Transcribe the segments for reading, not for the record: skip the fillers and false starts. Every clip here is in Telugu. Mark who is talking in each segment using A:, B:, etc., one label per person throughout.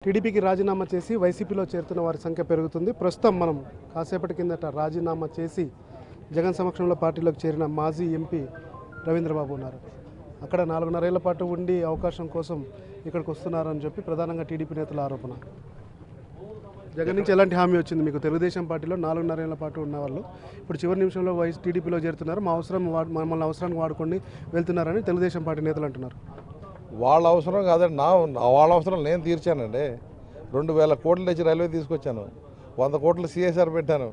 A: టీడీపీకి రాజీనామా చేసి వైసీపీలో చేరుతున్న వారి సంఖ్య పెరుగుతుంది. ప్రస్తుతం మనం కాసేపటి కిందట రాజీనామా చేసి జగన్ సమక్షంలో పార్టీలోకి చేరిన మాజీ ఎంపీ రవీంద్రబాబు ఉన్నారు. అక్కడ 4.5 ఏళ్ల పాటు ఉండి అవకాశం కోసం ఇక్కడికి వస్తున్నారని చెప్పి ప్రధానంగా టీడీపీ నేతల ఆరోపణ. జగన్ నుంచి ఎలాంటి హామీ వచ్చింది మీకు? తెలుగుదేశం పార్టీలో 4.5 ఏళ్ల పాటు ఉన్న వాళ్ళు ఇప్పుడు చివరి నిమిషంలో టీడీపీలో చేరుతున్నారు. మమ్మల్ని అవసరానికి వాడుకొని వెళ్తున్నారని తెలుగుదేశం పార్టీ నేతలు అంటున్నారు.
B: వాళ్ళ అవసరం కాదండి, వాళ్ళ అవసరం నేను తీర్చానండి. 2000 కోట్లు తెచ్చి రైల్వే తీసుకొచ్చాను, 100 కోట్లు సిఎస్ఆర్ పెట్టాను,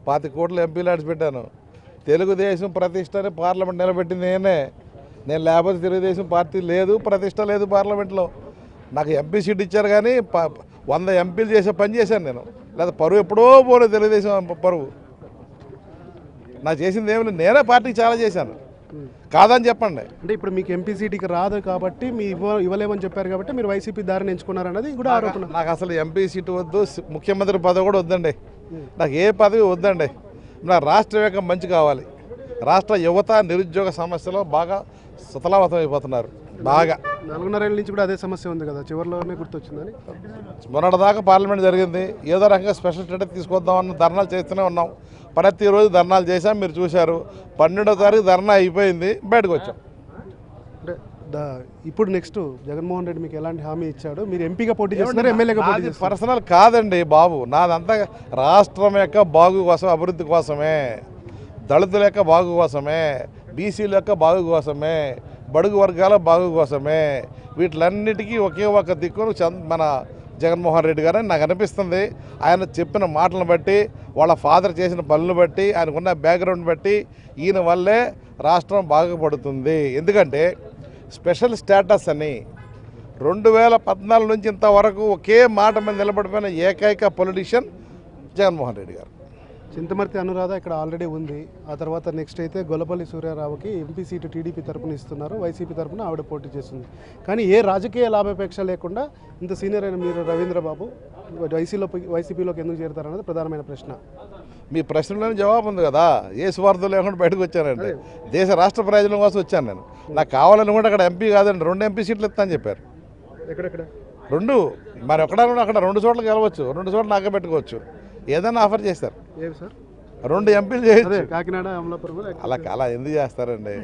B: 25 కోట్లు ఎంపీ ల్యాడ్స్ పెట్టాను. తెలుగుదేశం ప్రతిష్టని పార్లమెంట్ నిలబెట్టింది నేను లేకపోతే తెలుగుదేశం పార్టీ లేదు, ప్రతిష్ట లేదు పార్లమెంట్లో. నాకు ఎంపీ సీట్ ఇచ్చారు కానీ 100 ఎంపీలు చేసే పని చేశాను నేను. లేదా పరువు ఎప్పుడో పోలేదు తెలుగుదేశం పరువు. నాకు చేసింది ఏమి లేదు, నేనే పార్టీకి చాలా చేశాను. కాదని చెప్పండి.
A: అంటే ఇప్పుడు మీకు ఎంపీ సీట్కి రాదు కాబట్టి మీ ఇవ్వలేమని చెప్పారు కాబట్టి మీరు వైసీపీ దారిని ఎంచుకున్నారన్నది కూడా ఆరోపణ.
B: నాకు అసలు ఎంపీ సీటు వద్దు, ముఖ్యమంత్రి పదవి కూడా వద్దండి, నాకు ఏ పదవి వద్దండి. నా రాష్ట్రం యొక్క మంచి కావాలి. రాష్ట్ర యువత నిరుద్యోగ సమస్యలో బాగా సతలావతం అయిపోతున్నారు. బాగా
A: 4.5 ఏళ్ళ నుంచి కూడా అదే సమస్య ఉంది కదా, చివరిలోనే గుర్తొచ్చిందని.
B: మొన్నటిదాకా పార్లమెంట్ జరిగింది, ఏదో రకంగా స్పెషల్ స్టేటస్ తీసుకొద్దామన్న ధర్నాలు చేస్తూనే ఉన్నాం. ప్రతిరోజు ధర్నాలు చేశాం, మీరు చూశారు. 12వ తారీఖు ధర్నా అయిపోయింది, బయటకు వచ్చాం.
A: అంటే ఇప్పుడు నెక్స్ట్ జగన్మోహన్ రెడ్డి మీకు ఎలాంటి హామీ ఇచ్చాడు? మీరు ఎంపీగా పోటీ చేస్తున్నారు, ఎమ్మెల్యేగా పోటీ చేస్తున్నారు.
B: పర్సనల్ కాదండి బాబు, నాదంతా రాష్ట్రం యొక్క బాగు కోసం, అభివృద్ధి కోసమే, దళితుల యొక్క బాగు కోసమే, బీసీల యొక్క బాగు కోసమే, బడుగు వర్గాల బాగు కోసమే. వీటిలన్నిటికీ ఒకే ఒక దిక్కును మన జగన్మోహన్ రెడ్డి గారు నాకు అనిపిస్తుంది. ఆయన చెప్పిన మాటలను బట్టి, వాళ్ళ ఫాదర్ చేసిన పనులను బట్టి, ఆయనకున్న బ్యాక్గ్రౌండ్ బట్టి ఈయన వల్లే రాష్ట్రం బాగుపడుతుంది. ఎందుకంటే స్పెషల్ స్టేటస్ అని 2014 నుంచి ఇంతవరకు ఒకే మాట మీద నిలబడిపోయిన ఏకైక పొలిటీషియన్ జగన్మోహన్ రెడ్డి గారు.
A: చింతమర్తి అనురాధ ఇక్కడ ఆల్రెడీ ఉంది. ఆ తర్వాత నెక్స్ట్ అయితే గొల్లపల్లి సూర్యారావుకి ఎంపీ సీటు టీడీపీ తరపున ఇస్తున్నారు, వైసీపీ తరపున ఆవిడ పోటీ చేస్తుంది. కానీ ఏ రాజకీయ లాభాపేక్ష లేకుండా ఇంత సీనియర్ అయిన మీరు రవీంద్రబాబు వైసీపీలోకి ఎందుకు చేరుతారన్నది ప్రధానమైన ప్రశ్న.
B: మీ ప్రశ్నలోనే జవాబు ఉంది కదా. ఏ స్వార్థం లేకుండా బయటకు వచ్చానండి, దేశ రాష్ట్ర ప్రయోజనం కోసం వచ్చాను నేను. నాకు కావాలని కూడా అక్కడ ఎంపీ కాదండి, 2 ఎంపీ సీట్లు ఇస్తా అని చెప్పారు.
A: ఎక్కడెక్కడ
B: 2 మరి ఎక్కడన్నా అక్కడ 2 చోట్ల గెలవచ్చు, 2 చోట్ల నాకే పెట్టుకోవచ్చు, ఏదైనా ఆఫర్ చేస్తారు.
A: ఏమి సార్
B: 2 ఎంపీలు చేయొచ్చు.
A: కాకినాడ అమలాపురం
B: అలా ఎందుకు చేస్తారండి?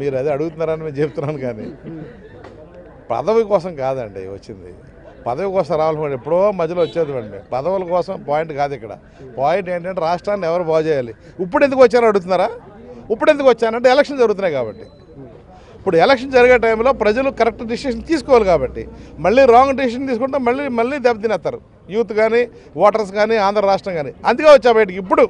B: మీరు అదే అడుగుతున్నారని మేము చెప్తున్నాను. కానీ పదవి కోసం కాదండి వచ్చింది, పదవి కోసం రావాలనుకోండి ఎప్పుడో మధ్యలో వచ్చేది అండి. పదవుల కోసం పాయింట్ కాదు ఇక్కడ. పాయింట్ ఏంటంటే రాష్ట్రాన్ని ఎవరు బాగు చేయాలి. ఇప్పుడు ఎందుకు వచ్చారో అడుగుతున్నారా? ఇప్పుడు ఎందుకు వచ్చానంటే ఎలక్షన్ జరుగుతున్నాయి కాబట్టి. ఇప్పుడు ఎలక్షన్ జరిగే టైంలో ప్రజలు కరెక్ట్ డిసిషన్ తీసుకోవాలి కాబట్టి. మళ్ళీ రాంగ్ డిసిషన్ తీసుకుంటే మళ్ళీ దెబ్బతినేస్తారు యూత్ కానీ, ఓటర్స్ కానీ, ఆంధ్ర రాష్ట్రం కానీ. అందుకే వచ్చా బయటికి. ఇప్పుడు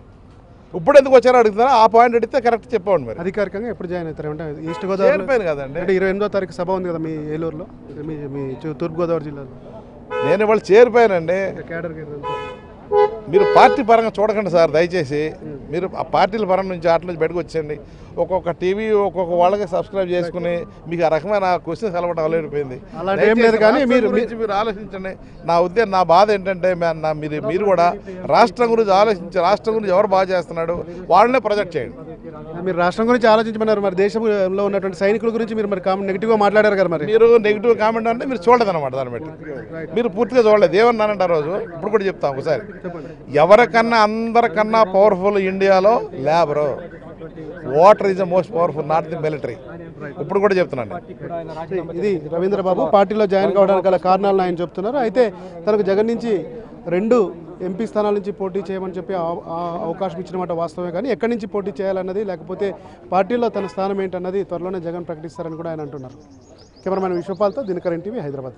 B: ఎందుకు వచ్చారో అడుగుతున్నారా? ఆ పాయింట్ అడిగితే కరెక్ట్ చెప్పండి. మరి
A: అధికారికంగా ఎప్పుడు జాయిన్ అవుతారు? అంటే ఈస్ట్ గోదావరి
B: కదండి,
A: అంటే 28వ తారీఖు సభ ఉంది కదా మీ ఏలూరులో, మీ తూర్పుగోదావరి జిల్లాలో.
B: నేను ఇవాళ చేరిపోయానండి.
A: కేడర్
B: మీరు పార్టీ పరంగా చూడకండి సార్ దయచేసి. మీరు ఆ పార్టీల పరం నుంచి వాటి నుంచి బయటకు వచ్చేయండి. ఒక్కొక్క టీవీ ఒక్కొక్క వాళ్ళకి సబ్స్క్రైబ్ చేసుకుని మీకు ఆ రకమైన క్వశ్చన్స్ అలవాటు అవ్వలేదు.
A: కానీ
B: మీరు ఆలోచించండి. నా బాధ ఏంటంటే మీరు కూడా రాష్ట్రం గురించి ఆలోచించి, రాష్ట్రం గురించి ఎవరు బాగా చేస్తున్నాడు వాళ్ళనే ప్రొజెక్ట్ చేయండి.
A: మీరు రాష్ట్రం గురించి ఆలోచించమన్నారు, మరి దేశంలో ఉన్నటువంటి సైనికుల గురించి మీరు మరి నెగిటివ్గా మాట్లాడారు కదా. మరి
B: మీరు నెగిటివ్ కామెంట్ అంటే మీరు చూడలేదు అనమాట. దాన్ని బట్టి మీరు పూర్తిగా చూడలేదు. ఏమన్నానంటే ఆ రోజు, ఇప్పుడు కూడా చెప్తాం ఒకసారి, ఎవరికన్నా అందరికన్నా పవర్ఫుల్ ఇండియాలో labour, water is the most powerful, not the military. ఇప్పుడు కూడా చెప్తున్నాను.
A: ఇది రవీంద్రబాబు పార్టీలో జాయిన్ కావడానికి గల కారణాలను ఆయన చెప్తున్నారు. అయితే తనకు జగన్ నుంచి 2 ఎంపీ స్థానాల నుంచి పోటీ చేయమని చెప్పి అవకాశం ఇచ్చిన మాట వాస్తవమే. కానీ ఎక్కడి నుంచి పోటీ చేయాలన్నది, లేకపోతే పార్టీలో తన స్థానం ఏంటన్నది త్వరలోనే జగన్ ప్రకటిస్తారని కూడా ఆయన అంటున్నారు. కెమెరామెన్ విశ్వపాల్తో దినకర్ ఎన్టీవీ, హైదరాబాద్.